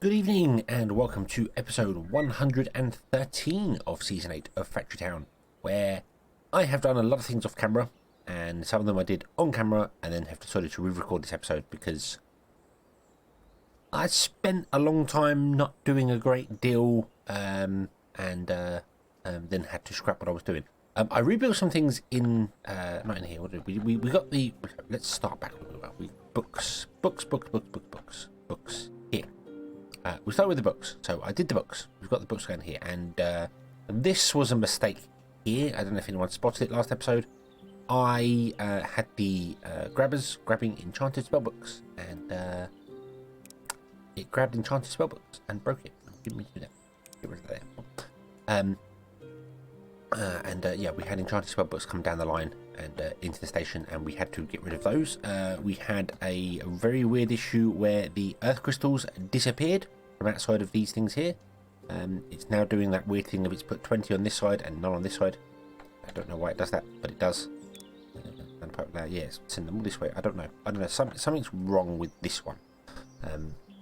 Good evening and welcome to episode 113 of season 8 of Factory Town, where I have done a lot of things off camera and some of them I did on camera and then have decided to re-record this episode because I spent a long time not doing a great deal and then had to scrap what I was doing. I rebuilt some things in, not in here, what did we got the, let's start back. Books here. We start with the books. So I did the books. We've got the books going here. And this was a mistake here. I don't know if anyone spotted it last episode. I had the grabbers grabbing enchanted spellbooks. And it grabbed enchanted spellbooks and broke it. Didn't mean to do that. Get rid of that there. Yeah, we had enchanted spellbooks come down the line and into the station, and we had to get rid of those. We had a very weird issue where the earth crystals disappeared from outside of these things here. It's now doing that weird thing of it's put 20 on this side and none on this side. I don't know why it does that, but it does. Yes, send them all this way. I don't know. Something's wrong with this one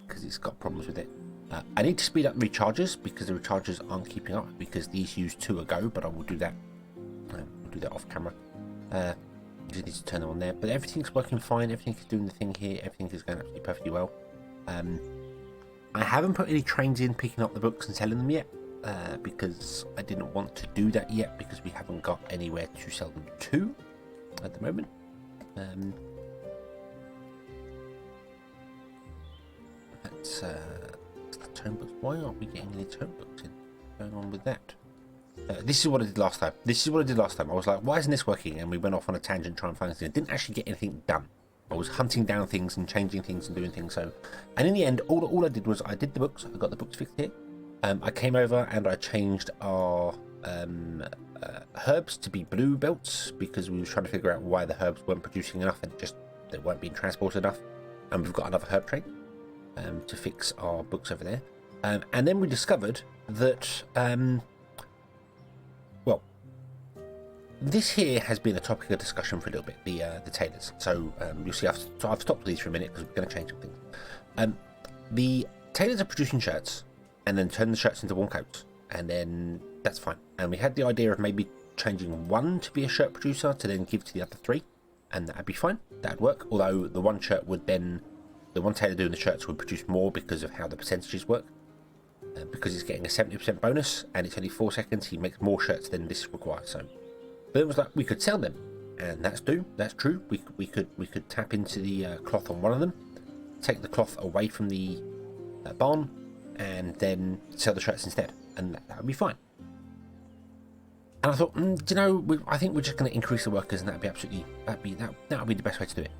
because it's got problems with it. I need to speed up recharges because the recharges aren't keeping up because these use 2 ago, but I will do that. We'll do that off camera. Just need to turn them on there, but everything's working fine. Everything is doing the thing here. Everything is going absolutely perfectly well. I haven't put any trains in picking up the books and selling them yet because I didn't want to do that yet because we haven't got anywhere to sell them to at the moment. That's the tone books. Why aren't we getting any tone books in? What's going on with that? This is what I did last time. I was like, why isn't this working? And we went off on a tangent trying to find things. I didn't actually get anything done. I was hunting down things and changing things and doing things. So, and in the end, all I did was I did the books. I got the books fixed here. I came over and I changed our herbs to be blue belts because we were trying to figure out why the herbs weren't producing enough and just they weren't being transported enough. And we've got another herb train to fix our books over there. And then we discovered that this here has been a topic of discussion for a little bit, the tailors. So you'll see I've stopped these for a minute because we're going to change some things. The tailors are producing shirts and then turn the shirts into warm coats, and then that's fine. And we had the idea of maybe changing one to be a shirt producer to then give to the other 3, and that'd be fine. That'd work. Although the one shirt would then, the one tailor doing the shirts would produce more because of how the percentages work. Because he's getting a 70% bonus and it's only 4 seconds, he makes more shirts than this requires. So. But it was like we could sell them, and that's true. We could tap into the cloth on one of them, take the cloth away from the barn, and then sell the shirts instead, and that would be fine. And I thought, I think we're just going to increase the workers, and that would be the best way to do it.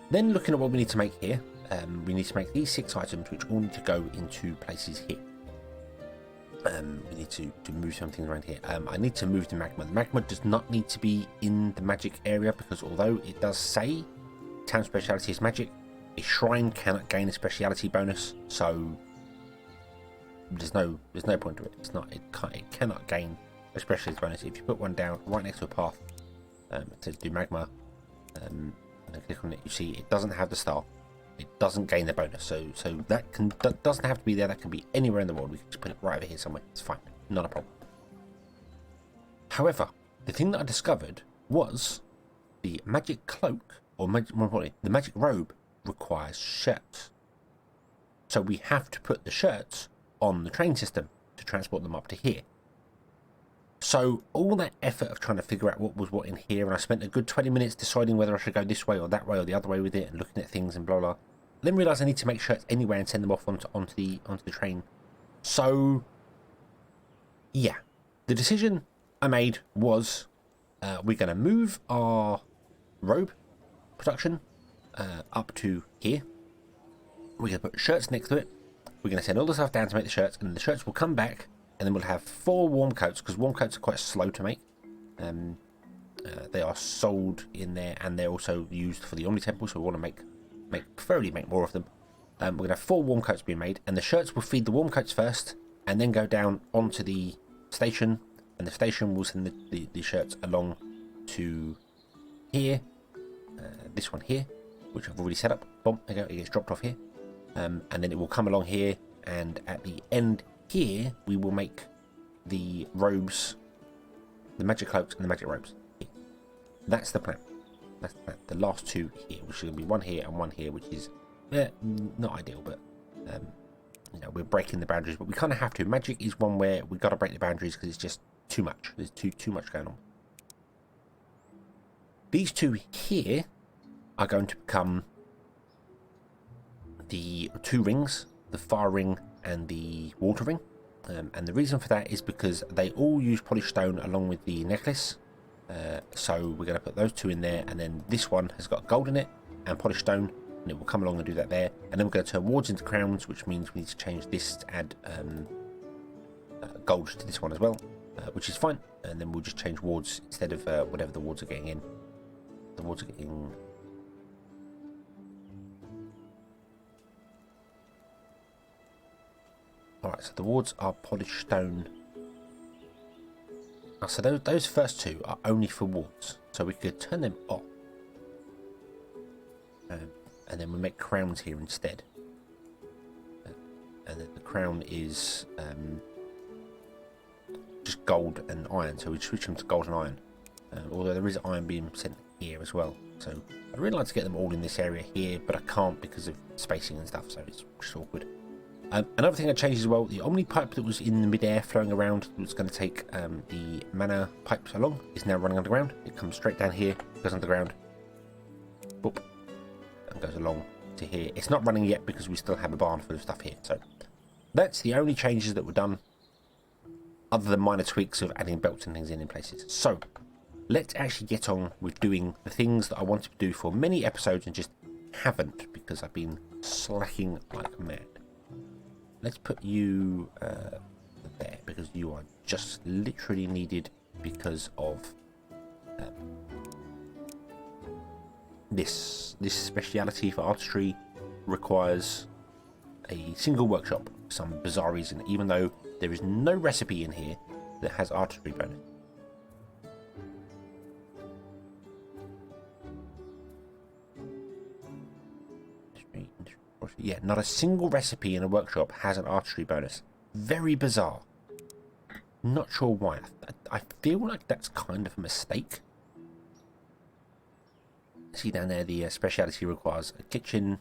Then looking at what we need to make here, we need to make these 6 items, which all need to go into places here. We need to move some things around here. I need to move the magma. The magma does not need to be in the magic area because although it does say town speciality is magic, a shrine cannot gain a speciality bonus, so there's no point to it. It cannot gain a speciality bonus. If you put one down right next to a path, it says do magma, and then click on it, you see it doesn't have the star. It doesn't gain the bonus, so that doesn't have to be there. That can be anywhere in the world. We can just put it right over here somewhere. It's fine, not a problem. However, the thing that I discovered was the magic cloak, or more importantly, the magic robe requires shirts. So we have to put the shirts on the train system to transport them up to here. So all that effort of trying to figure out what was what in here, and I spent a good 20 minutes deciding whether I should go this way or that way or the other way with it, and looking at things and blah blah. Then realised I need to make shirts anyway and send them off onto the train. So yeah, the decision I made was we're going to move our robe production up to here. We're going to put shirts next to it. We're going to send all the stuff down to make the shirts, and the shirts will come back. And then we'll have 4 warm coats, because warm coats are quite slow to make. They are sold in there, and they're also used for the Omni Temple, so we want to preferably make more of them. We're going to have 4 warm coats being made, and the shirts will feed the warm coats first, and then go down onto the station, and the station will send the shirts along to here, this one here, which I've already set up. Boom, there you go, it gets dropped off here. And then it will come along here, and at the end here we will make the robes, the magic cloaks and the magic robes. That's the plan. That's the plan. The last two here, which is going to be one here and one here, which is not ideal, but you know, we're breaking the boundaries, but we kind of have to. Magic is one where we got to break the boundaries because it's just too much. There's too much going on. These two here are going to become the two rings, the fire ring and the water ring. And the reason for that is because they all use polished stone along with the necklace. So we're going to put those two in there, and then this one has got gold in it and polished stone, and it will come along and do that there. And then we're going to turn wards into crowns, which means we need to change this to add gold to this one as well, which is fine. And then we'll just change wards instead of whatever the wards are getting in. The wards are getting... Alright, so the wards are polished stone. Oh, so those first two are only for wards, so we could turn them off. And then we make crowns here instead. And then the crown is just gold and iron, so we switch them to gold and iron. Although there is iron being sent here as well. So I'd really like to get them all in this area here, but I can't because of spacing and stuff, so it's just awkward. Another thing that changed as well, the Omni pipe that was in the mid-air flowing around, that was going to take the mana pipes along, is now running underground. It comes straight down here, goes underground, boop, and goes along to here. It's not running yet because we still have a barn full of stuff here. So that's the only changes that were done, other than minor tweaks of adding belts and things in places. So let's actually get on with doing the things that I wanted to do for many episodes and just haven't because I've been slacking like mad. Let's put you there because you are just literally needed because of this speciality for artistry requires a single workshop for some bizarre reason, even though there is no recipe in here that has artistry bonus. Yeah, not a single recipe in a workshop has an artistry bonus. Very bizarre. Not sure why. I feel like that's kind of a mistake. See down there, the speciality requires a kitchen.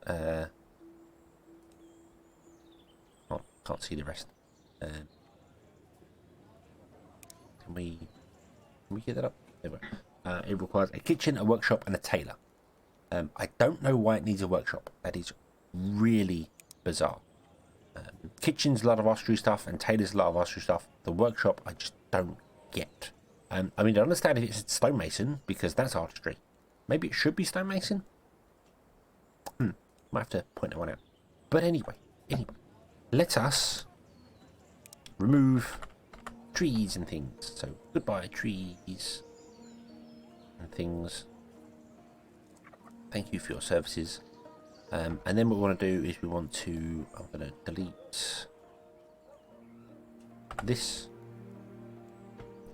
Oh, can't see the rest. Can we get that up? There we go. It requires a kitchen, a workshop, and a tailor. I don't know why it needs a workshop. That is really bizarre. Kitchen's a lot of artistry stuff, and tailor's a lot of artistry stuff. The workshop, I just don't get. I mean, I understand if it's stonemason, because that's artistry. Maybe it should be stonemason? Might have to point that one out. But anyway, let us remove trees and things. So, goodbye, trees and things. Thank you for your services. And then what we want to do is we want to... I'm going to delete this.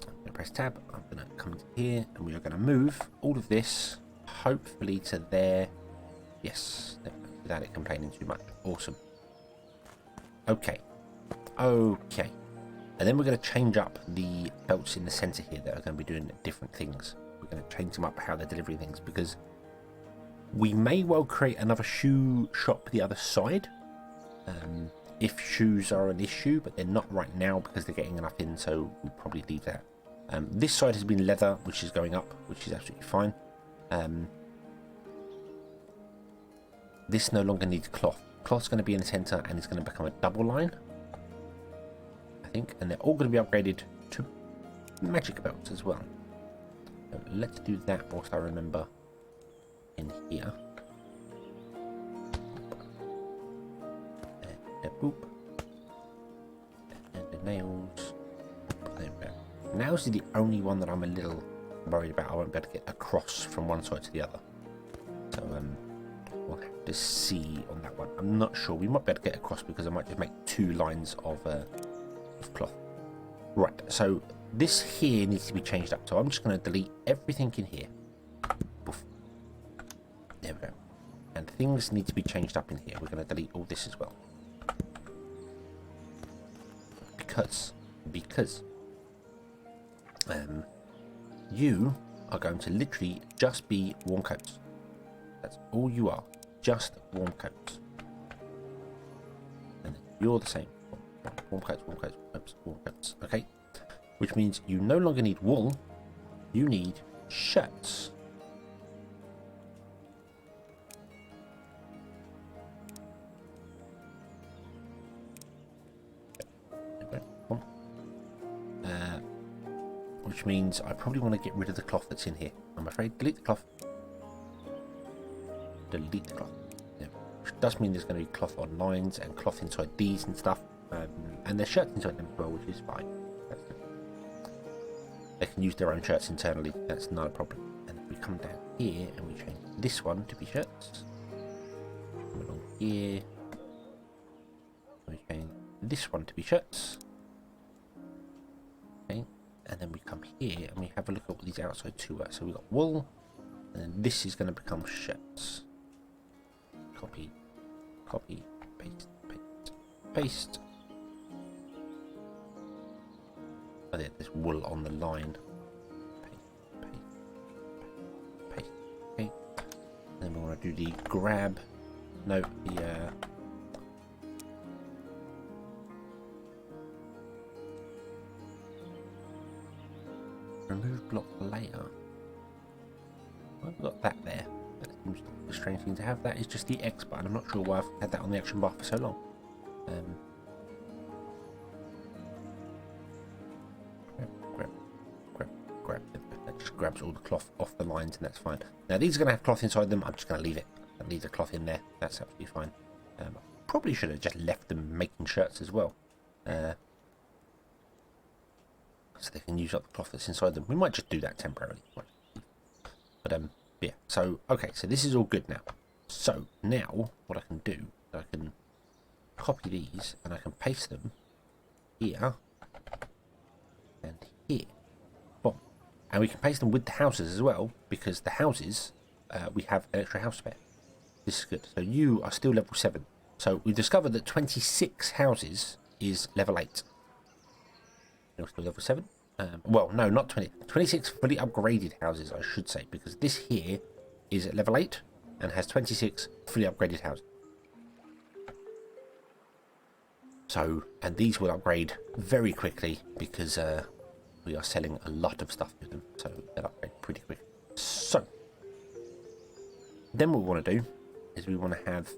I'm going to press tab. I'm going to come to here and we are going to move all of this hopefully to there. Yes, without it complaining too much. Awesome. Okay. And then we're going to change up the belts in the center here that are going to be doing different things. We're going to change them up how they're delivering things because we may well create another shoe shop the other side if shoes are an issue, but they're not right now because they're getting enough in, so we'll probably leave that. This side has been leather, which is going up, which is absolutely fine. This no longer needs cloth. Cloth's going to be in the center and it's going to become a double line, I think, and they're all going to be upgraded to magic belts as well. So let's do that whilst I remember in here. And boop. And the nails. There we go. Nails is the only one that I'm a little worried about. I won't be able to get across from one side to the other. So we'll have to see on that one. I'm not sure. We might be able to get across because I might just make two lines of cloth. Right, so this here needs to be changed up. So I'm just going to delete everything in here. Poof. There we go. And things need to be changed up in here. We're going to delete all this as well. because you are going to literally just be warm coats. That's all you are, just warm coats. And then you're the same. Warm coats, warm coats, warm coats, warm coats. Okay, which means you no longer need wool. You need shirts. Which means I probably want to get rid of the cloth that's in here. I'm afraid. Delete the cloth. Delete the cloth. Yeah. Which does mean there's going to be cloth on lines and cloth inside these and stuff. And there's shirts inside them as well, which is fine. That's good. They can use their own shirts internally. That's not a problem. And if we come down here and we change this one to be shirts. Come along here. We change this one to be shirts. Okay. And then we come here and we have a look at what these outside two are. So we've got wool, and then this is going to become shirts. Copy, copy, paste, paste, paste. Oh, there's wool on the line. Paste, paste, paste. Okay. And then we want to do the grab. No, the remove block layer. I've got that there. That seems like a strange thing to have. That is just the X button. I'm not sure why I've had that on the action bar for so long. Grab. That just grabs all the cloth off the lines, and that's fine. Now these are going to have cloth inside them. I'm just going to leave it. I'll leave the cloth in there. That's absolutely fine. Probably should have just left them making shirts as well. So they can use up the cloth that's inside them. We might just do that temporarily. But yeah. So okay. So this is all good now. So now what I can do, I can copy these and I can paste them here and here. Boom. And we can paste them with the houses as well, because the houses we have an extra house spare. This is good. So you are still level 7. So we discovered that 26 houses is level 8. You're still level 7. Well, no, not 20. 26 fully upgraded houses, I should say, because this here is at level 8 and has 26 fully upgraded houses. So, and these will upgrade very quickly because we are selling a lot of stuff to them, so they'll upgrade pretty quick. So, then what we want to do is we want to have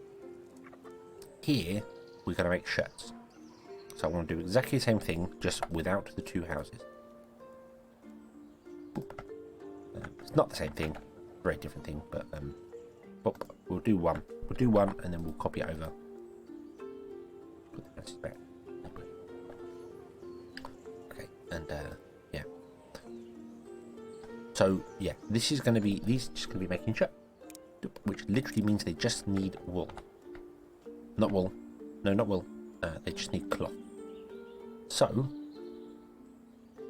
here, we're going to make shirts. So I want to do exactly the same thing, just without the two houses. It's not the same thing, very different thing, but we'll do one. We'll do one, and then we'll copy it over. Put the houses back. Okay, and yeah. So yeah, this is going to be these just going to be making shirts, which literally means they just need wool. Not wool. No, not wool. They just need cloth. So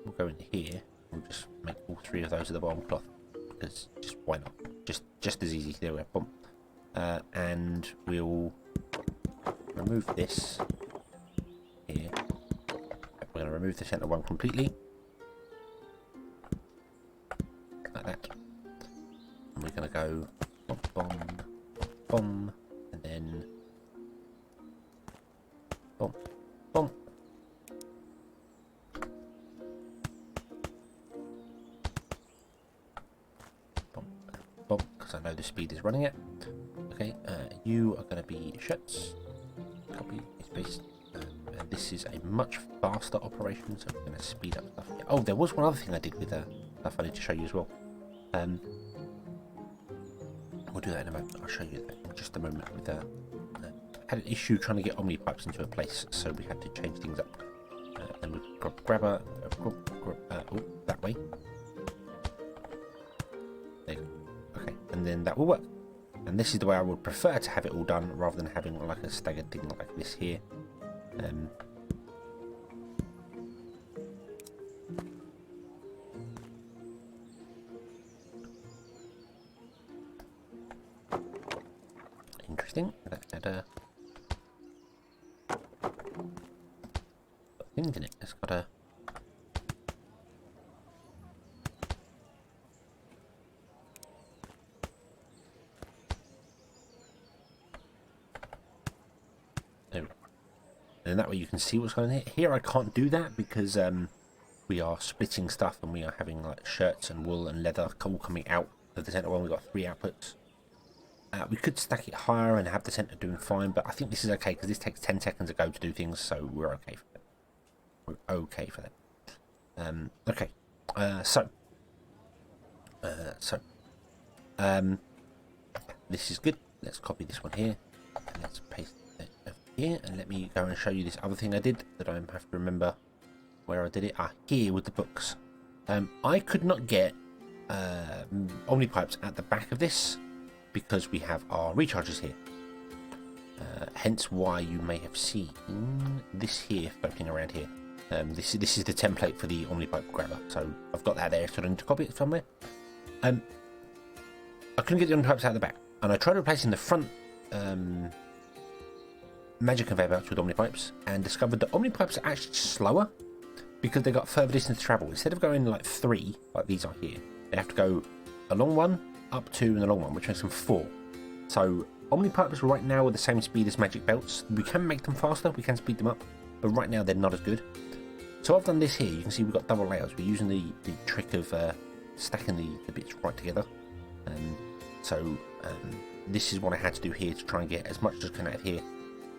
we'll go in here. We'll just make all 3 of those of the bottom cloth, because just why not? Just as easy. There we go. Boom. And we'll remove this here. We're going to remove the center one completely, like that. And we're going to go bom, bom, bom, and then bom, bom. Because I know the speed is running it. Okay, you are going to be shirts. Copy, paste. And this is a much faster operation, so we're going to speed up stuff. Oh, there was one other thing I did with stuff I need to show you as well. We'll do that in a moment. I'll show you that in just a moment. With I had an issue trying to get Omni pipes into a place, so we had to change things up. And we grab that way. There you go. Okay, and then that will work. And this is the way I would prefer to have it all done, rather than having like a staggered thing like this here. Interesting. That had a pins in it. It's got a... There. And that way you can see what's going on here. Here I can't do that because we are splitting stuff and we are having like shirts and wool and leather all coming out of the center one. We've got 3 outputs. We could stack it higher and have the center doing fine, but I think this is okay because this takes 10 seconds ago to do things, so we're okay for that. We're okay for that. Okay. This is good. Let's copy this one here and let's paste it over here, and let me go and show you this other thing I did that I have to remember where I did it. Here with the books. I could not get Omni pipes at the back of this because we have our recharges here. Hence why you may have seen this here floating around here. This is the template for the Omni pipe grabber, so I've got that there, so I need to copy it somewhere. I couldn't get the Omni pipes out of the back, and I tried replacing the front magic conveyor belts with Omni pipes, and discovered that Omni pipes are actually slower because they got further distance to travel. Instead of going like 3, like these are here, they have to go a long one, up 2, and a long one, which makes them 4. So Omni pipes right now are the same speed as magic belts. We can make them faster, we can speed them up, but right now they're not as good. So I've done this here. You can see we've got double layers. We're using the trick of stacking the bits right together. This is what I had to do here to try and get as much as I can out of here.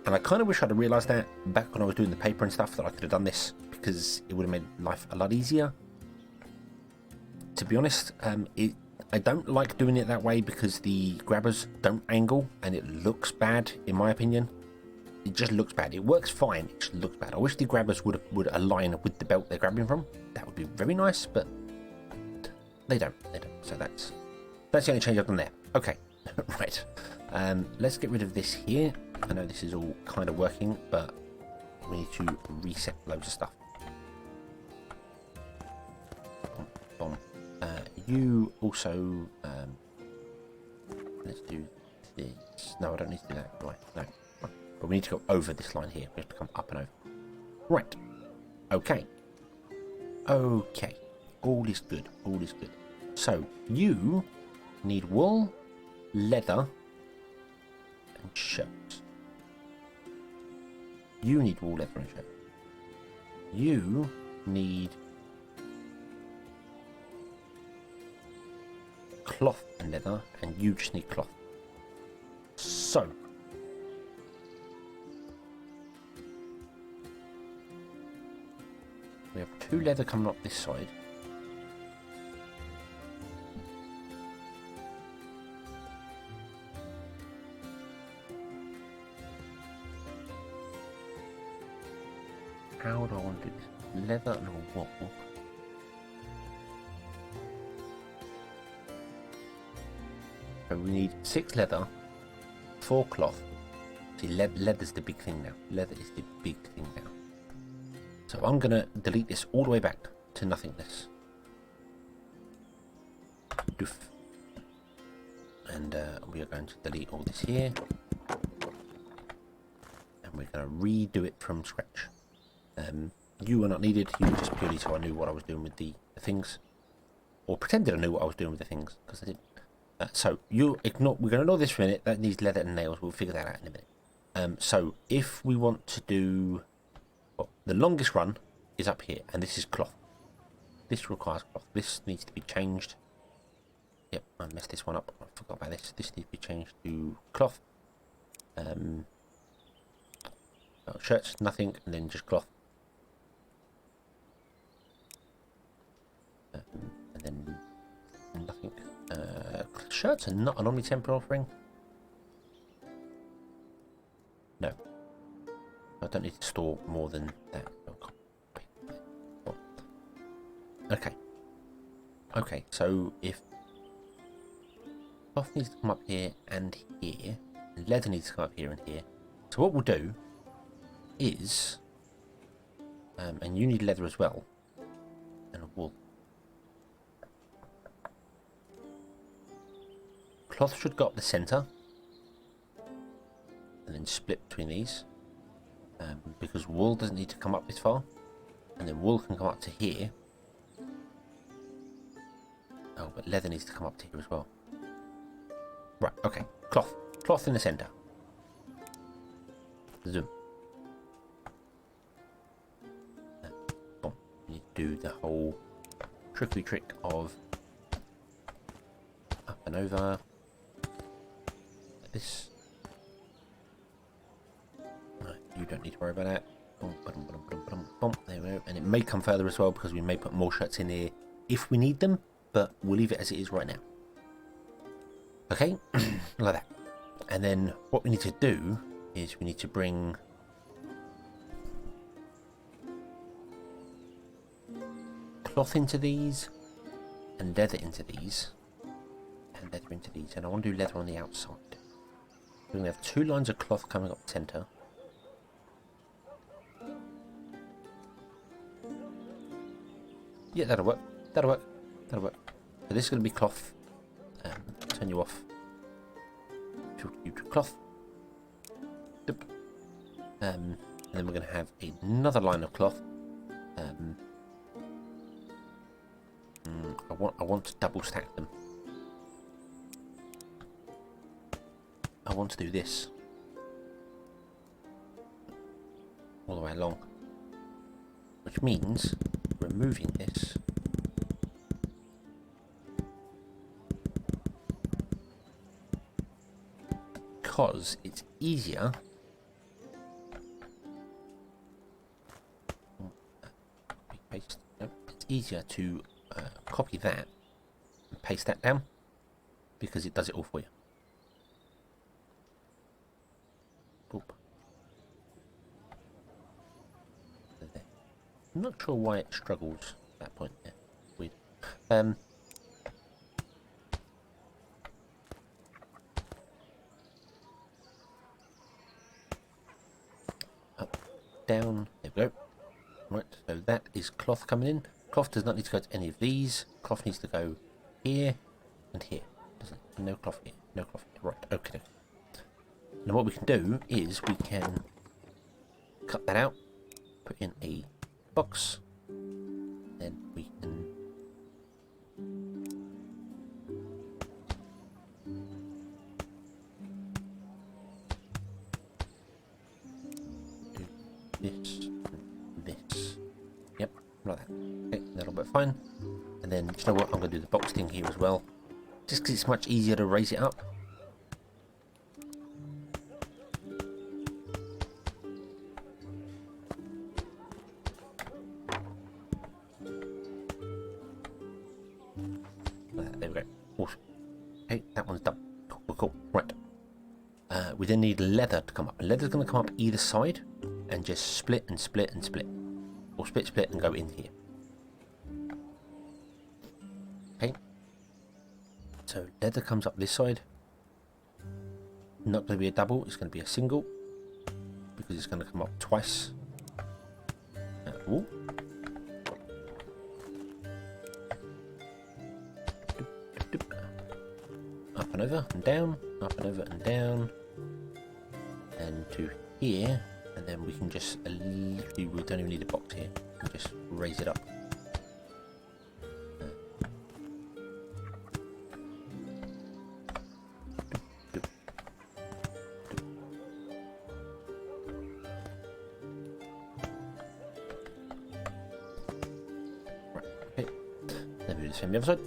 And I kind of wish I'd have realised that back when I was doing the paper and stuff, that I could have done this, because it would have made life a lot easier. To be honest, I don't like doing it that way because the grabbers don't angle and it looks bad, in my opinion. It just looks bad. It works fine, it just looks bad. I wish the grabbers would align with the belt they're grabbing from. That would be very nice, but they don't. So that's the only change I've done there. Okay, right. Let's get rid of this here. I know this is all kind of working, but we need to reset loads of stuff. Boom. You also... let's do this. No, I don't need to do that. Right, no. But we need to go over this line here. We have to come up and over. Right. Okay. Okay. All is good. All is good. So, you need wool, leather, and shirts. You need wool, leather, and shirt. You need cloth and leather, and you just need cloth. So, we have 2 leather coming up this side. How do I want to do this? Leather and a wool. So we need 6 leather, 4 cloth. See, leather's the big thing now. Leather is the big thing now. So I'm going to delete this all the way back to nothingness. Doof. And we are going to delete all this here. And we're going to redo it from scratch. You were not needed. You were just purely so I knew what I was doing with the things. Or pretended I knew what I was doing with the things, because I didn't. So you ignore. We're going to ignore this for a minute. That needs leather and nails. We'll figure that out in a minute. So if we want to do... Well, the longest run is up here, and this is cloth. This requires cloth. This needs to be changed. Yep, I messed this one up. I forgot about this. This needs to be changed to cloth. Shirts, nothing, and then just cloth. And then nothing. Shirts are not an omni-temporal offering. No. I don't need to store more than that. Okay. Okay, so if cloth needs to come up here and here, and leather needs to come up here and here. So what we'll do is, and you need leather as well, and wool. Cloth should go up the centre, and then split between these, because wool doesn't need to come up this far. and then wool can come up to here. Oh, but leather needs to come up to here as well. Right, okay. Cloth in the centre. Zoom. Boom. You do the whole tricky trick of up and over. Like this. Right, you don't need to worry about that. Boom, boom, boom, boom, boom, boom. There we go. And it may come further as well because we may put more shirts in here if we need them, but we'll leave it as it is right now. Okay, like that. And then what we need to do is we need to bring cloth into these and leather into these and leather into these, and I want to do leather on the outside. We're going to have 2 lines of cloth coming up the centre. Yeah, that'll work. That'll work. That'll work. So this is going to be cloth. Turn you off. Cloth. And then we're going to have another line of cloth. I want to double stack them. I want to do this all the way along, which means removing this. Because it's easier paste. No, it's easier to copy that and paste that down because it does it all for you. Boop. There. I'm not sure why it struggles at that point there. Weird. Up, down, there we go. Right, so that is cloth coming in. Cloth does not need to go to any of these. Cloth needs to go here and here. Doesn't it? No cloth here. No cloth here. Right, okay. Now what we can do is we can cut that out, put in a box, then we can do this and this. Yep, like that. Okay, that'll be fine. And then, you know what, I'm going to do the box thing here as well, just because it's much easier to raise it up. There we go. Awesome. Okay, that one's done. Cool. Right. We then need leather to come up. Leather's going to come up either side and just split and split and split. Or split and go in here. Okay. So leather comes up this side. Not going to be a double, it's going to be a single. Because it's going to come up twice. Ooh. Up and over and down, up and over and down, and to here, and then we can just literally, we don't even need a box here, we can just raise it up. Right, okay, then we do the same the other side.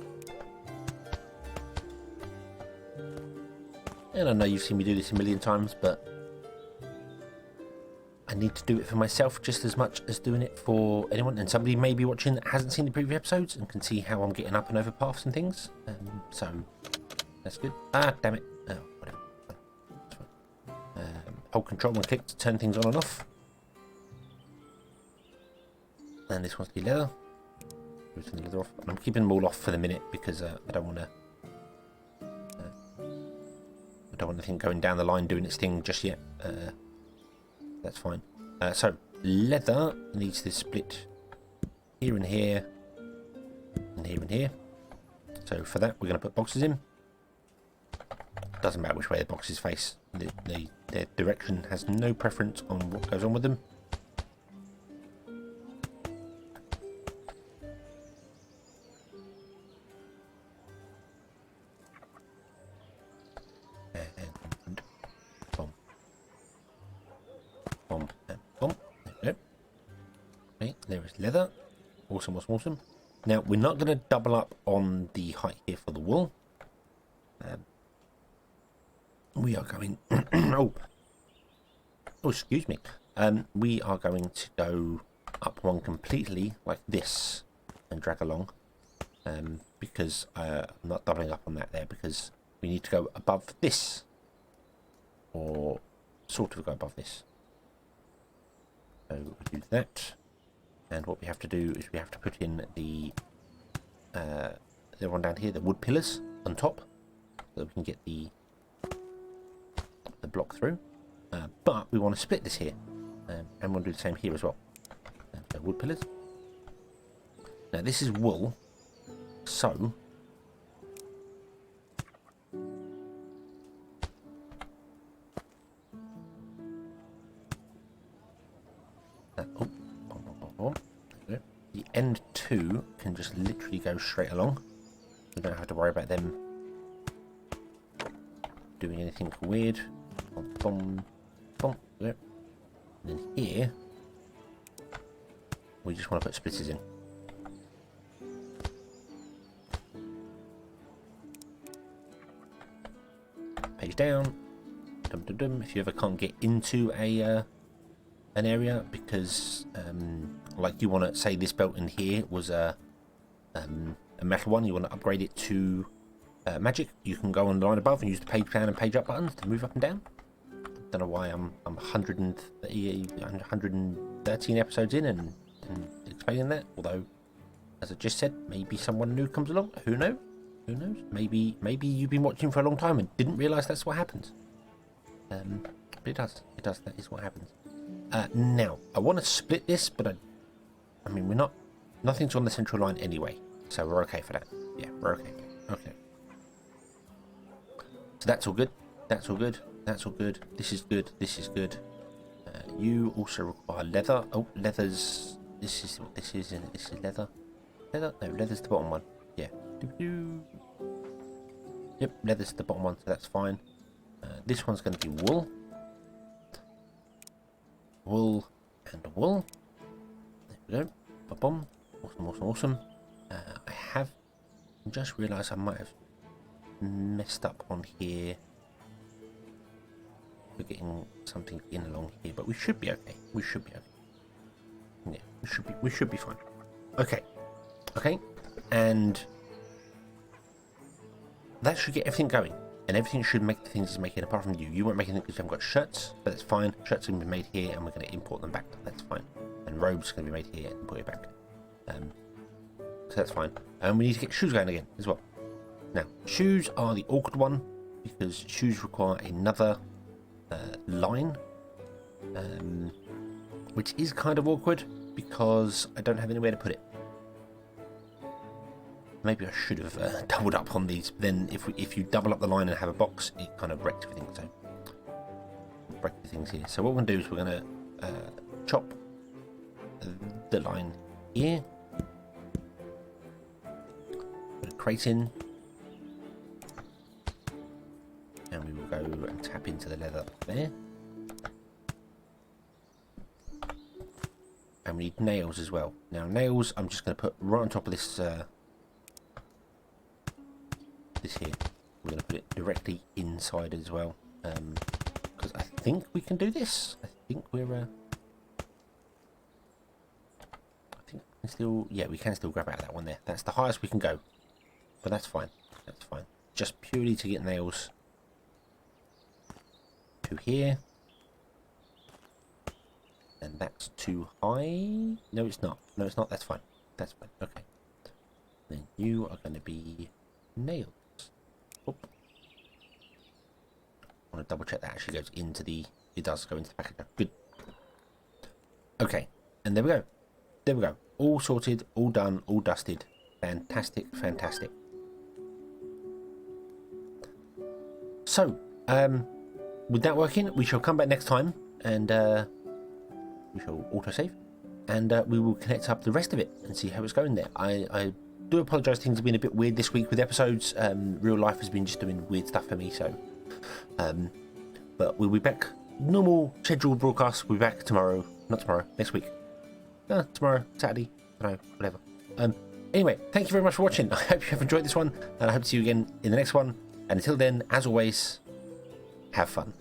And I know you've seen me do this a million times, but I need to do it for myself just as much as doing it for anyone. And somebody may be watching that hasn't seen the previous episodes and can see how I'm getting up and over paths and things. So that's good. Ah, damn it. Oh, whatever. That's fine. Hold control and click to turn things on and off. And this one's the leather. Turn the leather off. I'm keeping them all off for the minute because I don't want to. I don't want anything going down the line doing its thing just yet. That's fine. So leather needs to split here and here and here and here. So for that we're going to put boxes in. Doesn't matter which way the boxes face. Their direction has no preference on what goes on with them. is leather. Awesome, awesome, awesome. Now, we're not going to double up on the height here for the wool. We are going... oh, excuse me. We are going to go up one completely like this and drag along. Because I'm not doubling up on that there, because we need to go above this. Or sort of go above this. So we do that. And what we have to do is we have to put in the one down here, the wood pillars on top, so that we can get the block through. But we want to split this here, and we'll do the same here as well. So wood pillars. Now this is wool, so the end two can just literally go straight along. We don't have to worry about them doing anything weird. Boom, boom, there. And then here, we just want to put splitters in. Page down. Dum, dum, dum. If you ever can't get into a an area because like you want to say this belt in here was a metal one, you want to upgrade it to magic, you can go on the line above and use the page down and page up buttons to move up and down. Don't know why I'm 113 episodes in and explaining that, although as I just said, maybe someone new comes along. Who knows? Maybe you've been watching for a long time and didn't realise that's what happens. But it does, that is what happens. Now, I want to split this, but I mean, nothing's on the central line anyway, so we're okay for that. Yeah, we're okay. Okay. So that's all good. This is good. You also require leather. Oh, leather's... This is what this is, isn't it? This is leather. No, leather's the bottom one. Yeah. Yep, leather's the bottom one, so that's fine. This one's going to be wool. Wool and wool. There we go. Ba-bum. Awesome. I have just realised I might have messed up on here. We're getting something in along here, but we should be okay. Yeah, we should be fine. Okay, and that should get everything going. And everything should make the things it's making, apart from you. You won't make anything because you haven't got shirts, but that's fine. Shirts are going to be made here, and we're going to import them back. That's fine. And robes are going to be made here and put it back. So that's fine. And we need to get shoes going again as well. Now, shoes are the awkward one, because shoes require another line, which is kind of awkward, because I don't have anywhere to put it. Maybe I should have doubled up on these. Then if you double up the line and have a box, it kind of wrecks everything. So break the things here. So what we're going to do is we're going to chop the line here. Put a crate in. And we will go and tap into the leather there. And we need nails as well. Now nails, I'm just going to put right on top of this... this here. We're going to put it directly inside as well, because I think we can do this. I think we're I think we can still, yeah, we can still grab out of that one there. That's the highest we can go, but that's fine. Just purely to get nails to here, and that's too high. No, it's not. That's fine. Okay, then you are going to be nails. I want to double check that actually goes into the... It does go into the package. Good. Okay, and there we go. All sorted, all done, all dusted. Fantastic. So, with that working, we shall come back next time, and we shall autosave, and we will connect up the rest of it and see how it's going there. I do apologise, things have been a bit weird this week with episodes. Real life has been just doing weird stuff for me, so but we'll be back. Normal scheduled broadcast. We'll be back tomorrow. Not tomorrow, next week. tomorrow, Saturday, I don't know, whatever. Anyway, thank you very much for watching. I hope you have enjoyed this one, and I hope to see you again in the next one. And until then, as always, have fun.